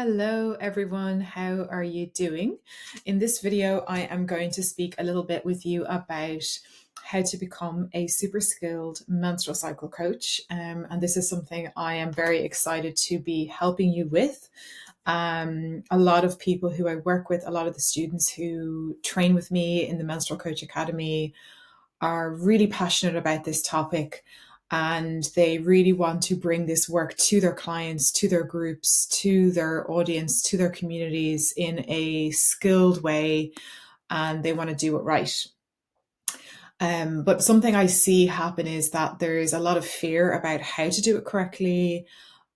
Hello everyone, how are you doing? In this video, I am going to speak a little bit with you about how to become a super skilled menstrual cycle coach. And this is something I am very excited to be helping you with. A lot of people who I work with, a lot of the students who train with me in the Menstrual Coach Academy are really passionate about this topic, and they really want to bring this work to their clients, to their groups, to their audience, to their communities in a skilled way, and they want to do it right. But something I see happen is that there's a lot of fear about how to do it correctly,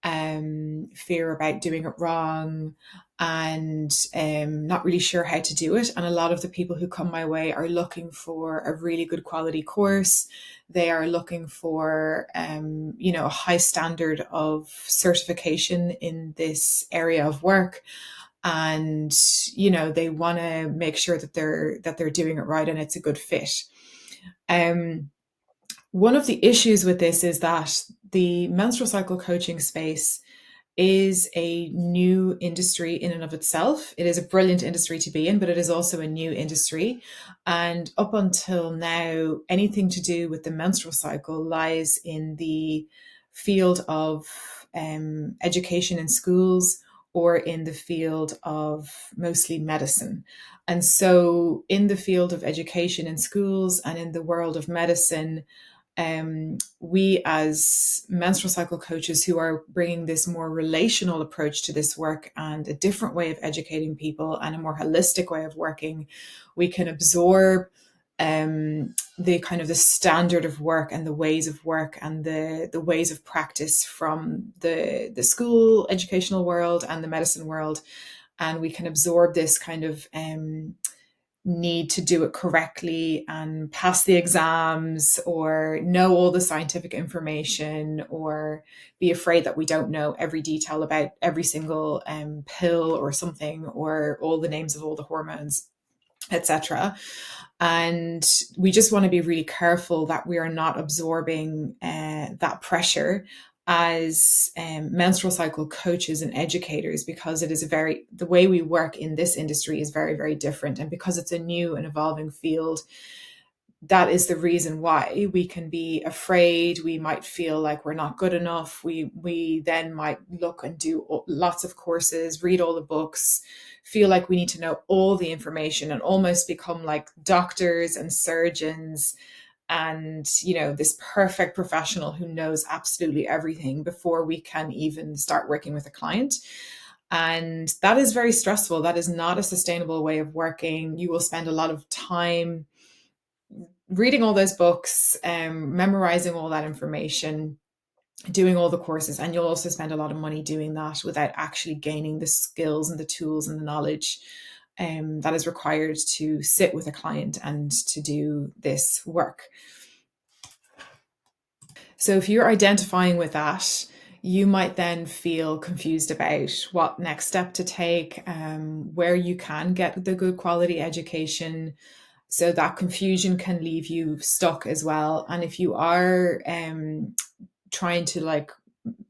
fear about doing it wrong, and not really sure how to do it. And a lot of the people who come my way are looking for a really good quality course. They are looking for, a high standard of certification in this area of work. And, they want to make sure that they're doing it right and it's a good fit. Um, One of the issues with this is that the menstrual cycle coaching space is a new industry in and of itself. It is a brilliant industry to be in, but it is also a new industry. And up until now, anything to do with the menstrual cycle lies in the field of education in schools or in the field of mostly medicine. And so, in the field of education in schools and in the world of medicine, we as menstrual cycle coaches who are bringing this more relational approach to this work and a different way of educating people and a more holistic way of working, we can absorb the kind of the standard of work and the ways of work and the ways of practice from the school educational world and the medicine world. And we can absorb this kind of need to do it correctly and pass the exams or know all the scientific information or be afraid that we don't know every detail about every single pill or something or all the names of all the hormones, etc. And we just want to be really careful that we are not absorbing that pressure as menstrual cycle coaches and educators, because the way we work in this industry is very, very different. And because it's a new and evolving field, that is the reason why we can be afraid. We might feel like we're not good enough. We then might look and do lots of courses, read all the books, feel like we need to know all the information and almost become like doctors and surgeons and, this perfect professional who knows absolutely everything before we can even start working with a client. And that is very stressful. That is not a sustainable way of working. You will spend a lot of time reading all those books, memorizing all that information, doing all the courses, and you'll also spend a lot of money doing that without actually gaining the skills and the tools and the knowledge that is required to sit with a client and to do this work. So if you're identifying with that, you might then feel confused about what next step to take, where you can get the good quality education. So that confusion can leave you stuck as well. And if you are trying to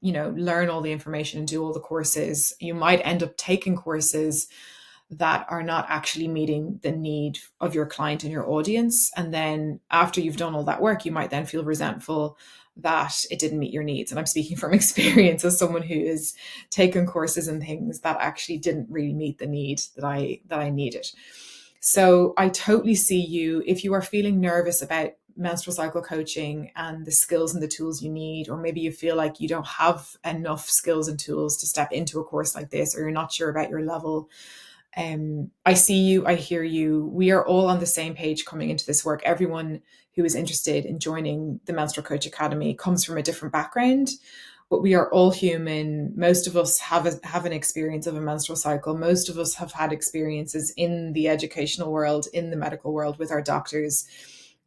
learn all the information and do all the courses, you might end up taking courses that are not actually meeting the need of your client and your audience. And then after you've done all that work, you might then feel resentful that it didn't meet your needs. And I'm speaking from experience as someone who has taken courses and things that actually didn't really meet the need that I needed. So I totally see you if you are feeling nervous about menstrual cycle coaching and the skills and the tools you need, or maybe you feel like you don't have enough skills and tools to step into a course like this, or you're not sure about your level. I see you, I hear you. We are all on the same page coming into this work. Everyone who is interested in joining the Menstrual Coach Academy comes from a different background, but we are all human. Most of us have an experience of a menstrual cycle. Most of us have had experiences in the educational world, in the medical world with our doctors.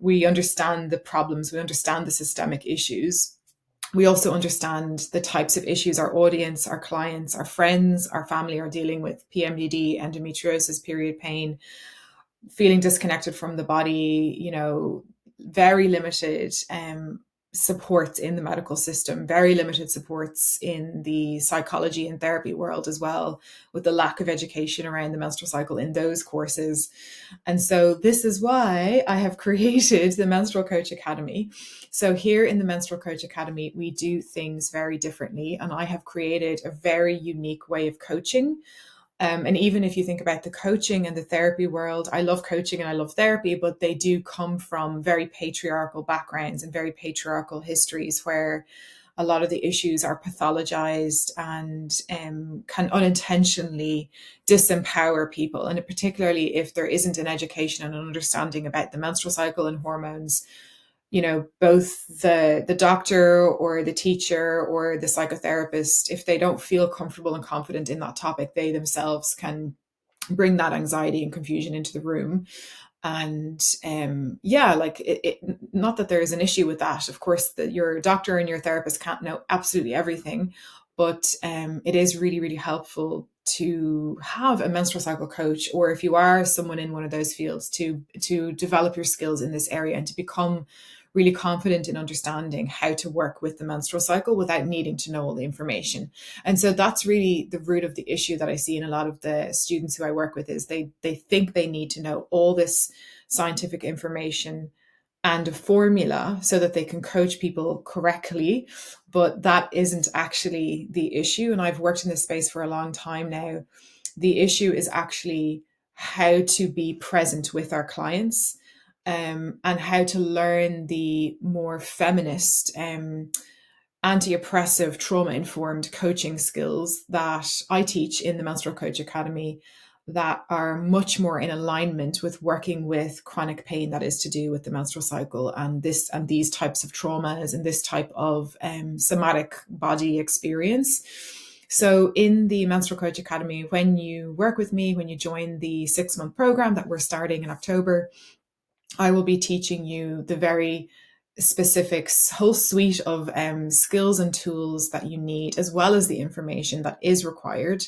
We understand the problems, we understand the systemic issues. We also understand the types of issues our audience, our clients, our friends, our family are dealing with: PMDD, endometriosis, period pain, feeling disconnected from the body, very limited supports in the medical system, very limited supports in the psychology and therapy world as well, with the lack of education around the menstrual cycle in those courses. And so this is why I have created the Menstrual Coach Academy. So here in the Menstrual Coach Academy, we do things very differently. And I have created a very unique way of coaching. And even if you think about the coaching and the therapy world, I love coaching and I love therapy, but they do come from very patriarchal backgrounds and very patriarchal histories where a lot of the issues are pathologized and can unintentionally disempower people. And particularly if there isn't an education and an understanding about the menstrual cycle and hormones, both the doctor or the teacher or the psychotherapist, if they don't feel comfortable and confident in that topic, they themselves can bring that anxiety and confusion into the room. And like not that there is an issue with that. Of course, that your doctor and your therapist can't know absolutely everything, but it is really, really helpful to have a menstrual cycle coach, or if you are someone in one of those fields, to develop your skills in this area and to become really confident in understanding how to work with the menstrual cycle without needing to know all the information. And so that's really the root of the issue that I see in a lot of the students who I work with, is they think they need to know all this scientific information and a formula so that they can coach people correctly. But that isn't actually the issue. And I've worked in this space for a long time now. The issue is actually how to be present with our clients, and how to learn the more feminist, anti-oppressive, trauma-informed coaching skills that I teach in the Menstrual Coach Academy, that are much more in alignment with working with chronic pain that is to do with the menstrual cycle and these types of traumas and this type of somatic body experience. So in the Menstrual Coach Academy, when you work with me, when you join the 6-month program that we're starting in October, I will be teaching you the very specific whole suite of skills and tools that you need, as well as the information that is required,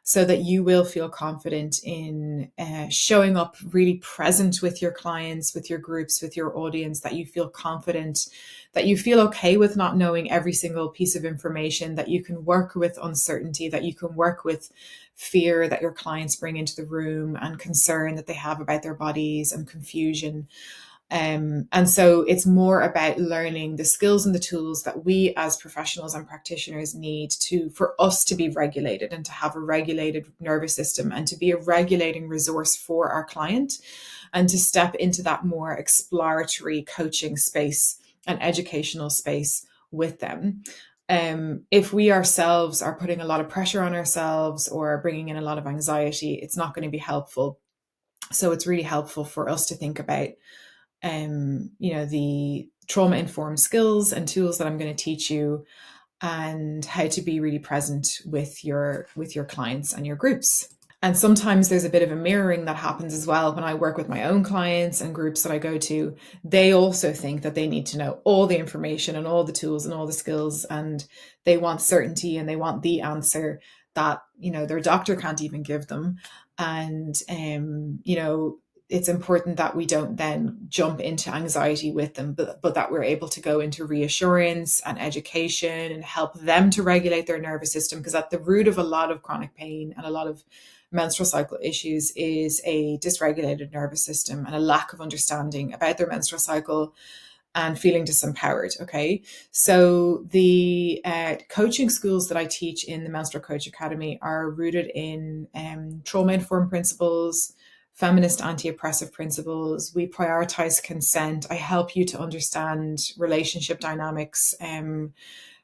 so that you will feel confident in showing up really present with your clients, with your groups, with your audience, that you feel confident, that you feel okay with not knowing every single piece of information, that you can work with uncertainty, that you can work with fear that your clients bring into the room and concern that they have about their bodies and confusion. And so it's more about learning the skills and the tools that we as professionals and practitioners need for us to be regulated and to have a regulated nervous system and to be a regulating resource for our client, and to step into that more exploratory coaching space and educational space with them. If we ourselves are putting a lot of pressure on ourselves or bringing in a lot of anxiety, it's not going to be helpful. So it's really helpful for us to think about the trauma-informed skills and tools that I'm going to teach you, and how to be really present with your clients and your groups. And sometimes there's a bit of a mirroring that happens as well when I work with my own clients and groups that I go to. They also think that they need to know all the information and all the tools and all the skills, and they want certainty and they want the answer that their doctor can't even give them. And it's important that we don't then jump into anxiety with them, but that we're able to go into reassurance and education and help them to regulate their nervous system. Because at the root of a lot of chronic pain and a lot of menstrual cycle issues is a dysregulated nervous system and a lack of understanding about their menstrual cycle and feeling disempowered. Okay. So the coaching schools that I teach in the Menstrual Coach Academy are rooted in trauma-informed principles, feminist anti-oppressive principles. We prioritize consent. I help you to understand relationship dynamics,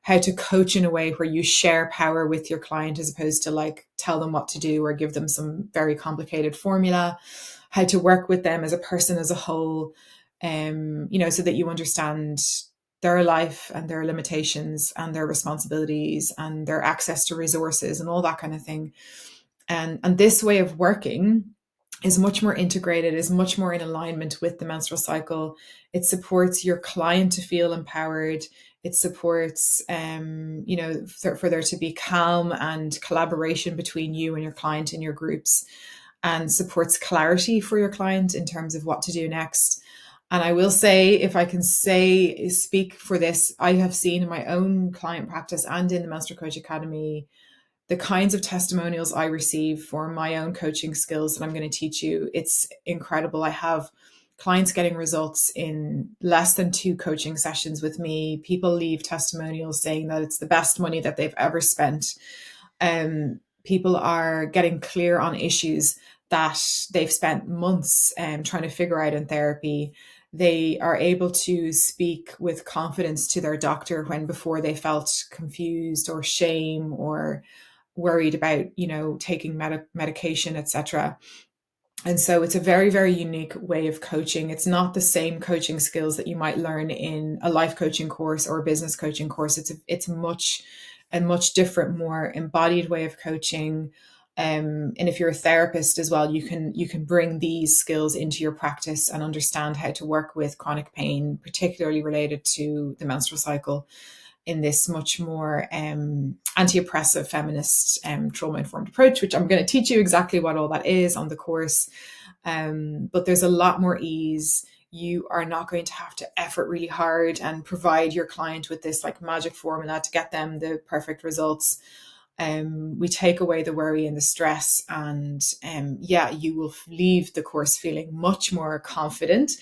how to coach in a way where you share power with your client, as opposed to tell them what to do or give them some very complicated formula, how to work with them as a person as a whole, so that you understand their life and their limitations and their responsibilities and their access to resources and all that kind of thing. And this way of working is much more integrated, is much more in alignment with the menstrual cycle. It supports your client to feel empowered. It supports, for there to be calm and collaboration between you and your client in your groups, and supports clarity for your client in terms of what to do next. And I will say, if I can speak for this, I have seen in my own client practice and in the Menstrual Coach Academy, the kinds of testimonials I receive for my own coaching skills that I'm going to teach you. It's incredible. I have clients getting results in less than 2 coaching sessions with me. People leave testimonials saying that it's the best money that they've ever spent. People are getting clear on issues that they've spent months trying to figure out in therapy. They are able to speak with confidence to their doctor when before they felt confused or shame or worried about, taking medication, etc. And so it's a very, very unique way of coaching. It's not the same coaching skills that you might learn in a life coaching course or a business coaching course. It's a much different, more embodied way of coaching. And if you're a therapist as well, you can bring these skills into your practice and understand how to work with chronic pain, particularly related to the menstrual cycle, in this much more anti-oppressive feminist trauma-informed approach, which I'm going to teach you exactly what all that is on the course. But there's a lot more ease. You are not going to have to effort really hard and provide your client with this like magic formula to get them the perfect results. We take away the worry and the stress, and you will leave the course feeling much more confident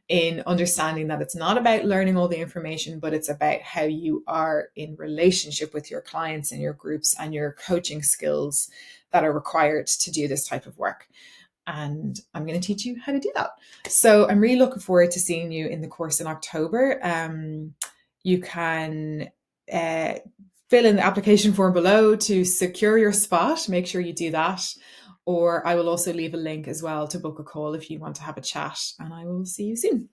in understanding that it's not about learning all the information, but it's about how you are in relationship with your clients and your groups and your coaching skills that are required to do this type of work. And I'm going to teach you how to do that. So I'm really looking forward to seeing you in the course in October. You can fill in the application form below to secure your spot. Make sure you do that. Or I will also leave a link as well to book a call if you want to have a chat. And I will see you soon.